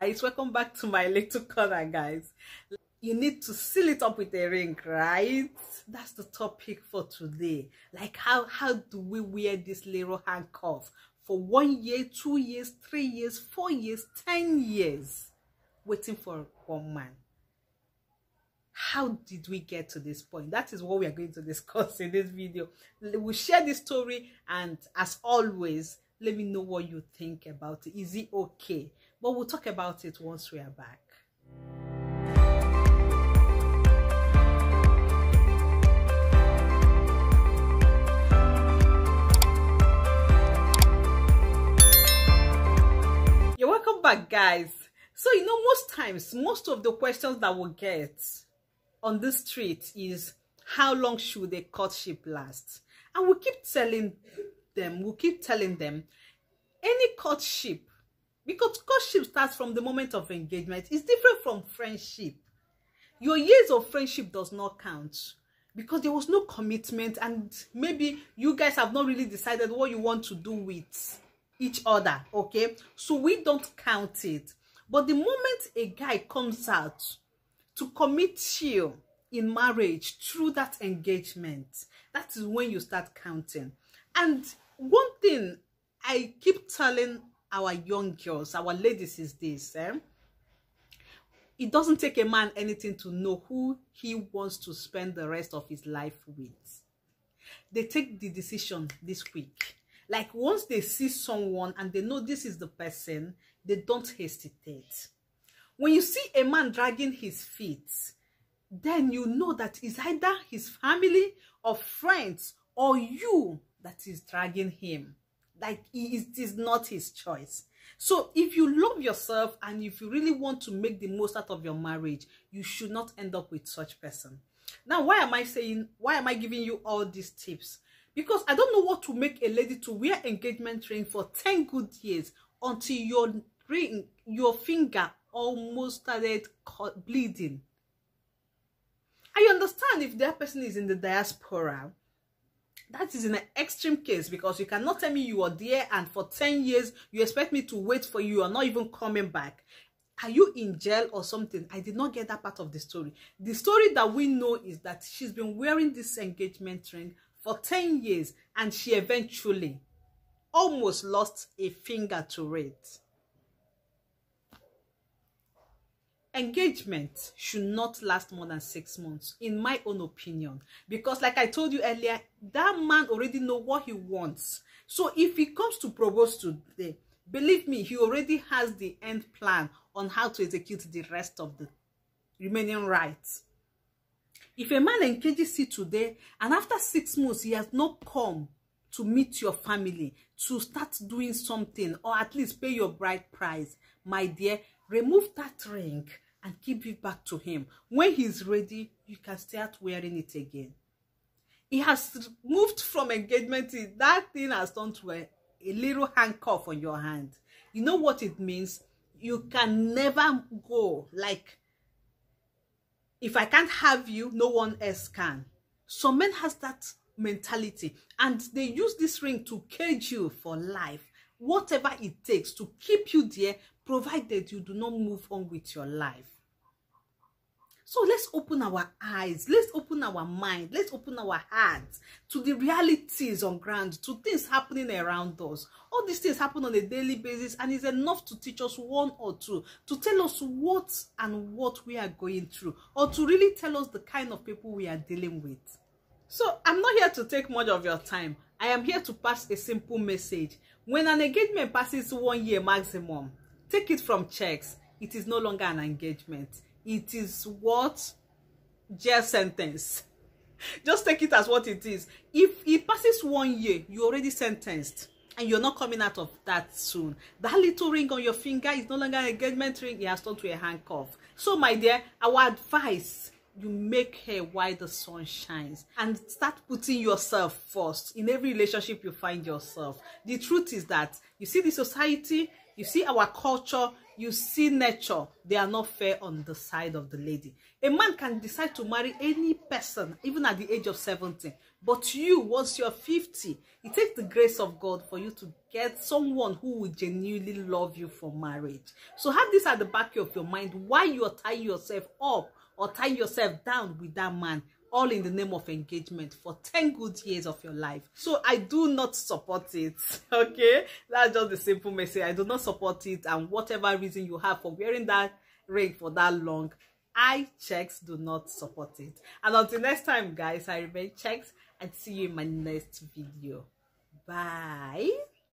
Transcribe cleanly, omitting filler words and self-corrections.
Guys, welcome back to my little corner, guys. You need to seal it up with a ring, right? That's the topic for today. Like, how do we wear this little handcuff for 1 year, 2 years, 3 years, 4 years, 10 years, waiting for one man? How did we get to this point? That is what we are going to discuss in this video. We'll share this story, and as always, let me know what you think about it. Is it okay? But we'll talk about it once we are back. You're welcome back, guys. So, most times, most of the questions that we'll get on the street is, how long should the courtship last? And we keep telling them, any courtship, because courtship starts from the moment of engagement, is different from friendship. Your years of friendship does not count because there was no commitment, and maybe you guys have not really decided what you want to do with each other, okay? So we don't count it. But the moment a guy comes out to commit you in marriage through that engagement, that is when you start counting. And one thing I keep telling our young girls, our ladies, is this: it doesn't take a man anything to know who he wants to spend the rest of his life with. They take the decision this week. Like, once they see someone and they know this is the person, they don't hesitate. When you see a man dragging his feet, then you know that it's either his family or friends or you that is dragging him. Like, it is not his choice. So if you love yourself and if you really want to make the most out of your marriage, you should not end up with such person. Now, why am I giving you all these tips? Because I don't know what to make a lady to wear engagement ring for 10 good years until your finger almost started bleeding. I understand if that person is in the diaspora. That is in an extreme case, because you cannot tell me you are there and for 10 years you expect me to wait for you. You are not even coming back. Are you in jail or something? I did not get that part of the story. The story that we know is that she's been wearing this engagement ring for 10 years and she eventually almost lost a finger to it. Engagement should not last more than 6 months, in my own opinion, because like I told you earlier, that man already know what he wants. So if he comes to propose today, believe me, he already has the end plan on how to execute the rest of the remaining rites. If a man engages you today and after 6 months he has not come to meet your family, to start doing something, or at least pay your bride price, my dear, remove that ring and give it back to him. When he's ready, you can start wearing it again. He has moved from engagement. That thing has turned to a little handcuff on your hand. You know what it means? You can never go. Like, if I can't have you, no one else can. Some men has that mentality, and they use this ring to cage you for life. Whatever it takes to keep you there, provided you do not move on with your life. So let's open our eyes, let's open our mind, let's open our hearts to the realities on ground, to things happening around us. All these things happen on a daily basis, and it's enough to teach us one or two, to tell us what we are going through, or to really tell us the kind of people we are dealing with. So I'm not here to take much of your time. I am here to pass a simple message. When an engagement passes 1 year maximum, take it from checks. It is no longer an engagement. It is what? Jail sentence. Just take it as what it is. If it passes 1 year, you're already sentenced, and you're not coming out of that soon. That little ring on your finger is no longer an engagement ring. It has turned to a handcuff. So, my dear, our advice: you make hay while the sun shines, and start putting yourself first in every relationship you find yourself. The truth is that you see the society, you see our culture, you see nature, they are not fair on the side of the lady. A man can decide to marry any person, even at the age of 70. But you, once you're 50, it takes the grace of God for you to get someone who will genuinely love you for marriage. So have this at the back of your mind while you're tying yourself up or tying yourself down with that man, all in the name of engagement for 10 good years of your life. So I do not support it, okay? That's just the simple message. I do not support it, and whatever reason you have for wearing that ring for that long, I, Checks, do not support it. And until next time, guys, I remain Checks, and see you in my next video. Bye.